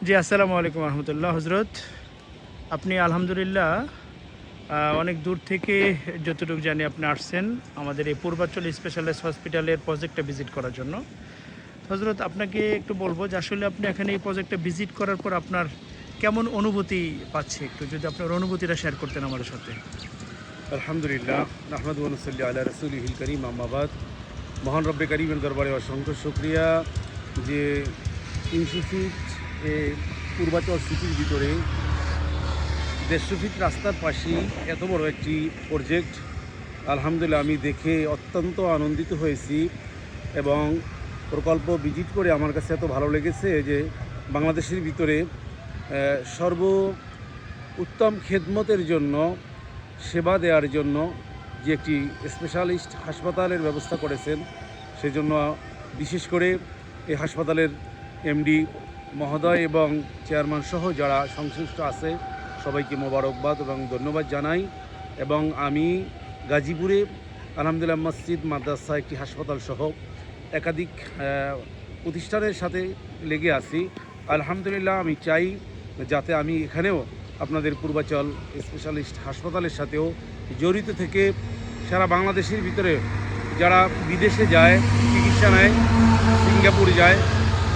জি, আসসালামু আলাইকুম রহমতুল্লাহ। হজরত, আপনি আলহামদুলিল্লাহ অনেক দূর থেকে যতটুকু জানি আপনি আসছেন আমাদের এই পূর্বাঞ্চল স্পেশালিস্ট হসপিটালের প্রজেক্টটা ভিজিট করার জন্য। হজরত, আপনাকে একটু বলবো যে আসলে আপনি এখানে এই প্রজেক্টটা ভিজিট করার পর আপনার কেমন অনুভূতি পাচ্ছে, একটু যদি আপনার অনুভূতিটা শেয়ার করতেন আমাদের সাথে। আলহামদুলিল্লাহ নাহমাদু ওয়া নুসাল্লি আলা রাসূলিহিল কারীম আম্মা বাদ। মহান রব্বে কারীমের দরবারে অসংখ্য শুকরিয়া যে ৩০০ ফিট এ পূর্বাচল সিটির ভিতরে ১৫০ ফিট রাস্তার পাশেই এত বড় একটি প্রজেক্ট, আলহামদুলিল্লাহ আমি দেখে অত্যন্ত আনন্দিত হয়েছি। এবং প্রকল্প ভিজিট করে আমার কাছে এত ভালো লেগেছে যে বাংলাদেশের ভিতরে সর্ব উত্তম খেদমতের জন্য, সেবা দেওয়ার জন্য যে একটি স্পেশালিস্ট হাসপাতালের ব্যবস্থা করেছেন, সেজন্য বিশেষ করে এই হাসপাতালের এমডি মহোদয় এবং চেয়ারম্যান সহ যারা সংশ্লিষ্ট আছে সবাইকে মোবারকবাদ এবং ধন্যবাদ জানাই। এবং আমি গাজীপুরে আলহামদুলিল্লাহ মসজিদ, মাদ্রাসা, একটি হাসপাতাল সহ একাধিক প্রতিষ্ঠানের সাথে লেগে আছি। আলহামদুলিল্লাহ আমি চাই যাতে আমি এখানেও আপনাদের পূর্বাচল স্পেশালিস্ট হাসপাতালের সাথেও জড়িত থেকে সারা বাংলাদেশের ভিতরে যারা বিদেশে যায়, চিকিৎসা নেয়, সিঙ্গাপুর যায়,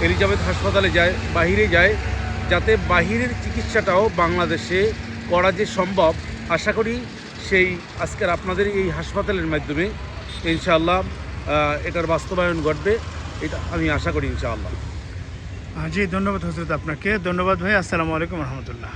এলিজাবেথ হাসপাতালে যায়, বাহিরে যায়, যাতে বাহিরের চিকিৎসাটাও বাংলাদেশে করা যে সম্ভব, আশা করি সেই আজকের আপনাদের এই হাসপাতালের মাধ্যমে ইনশাআল্লাহ এটার বাস্তবায়ন ঘটবে, এটা আমি আশা করি ইনশাআল্লাহ। জি, ধন্যবাদ হজরত, আপনাকে ধন্যবাদ ভাই। আসসালামু আলাইকুম রহমতুল্লাহ।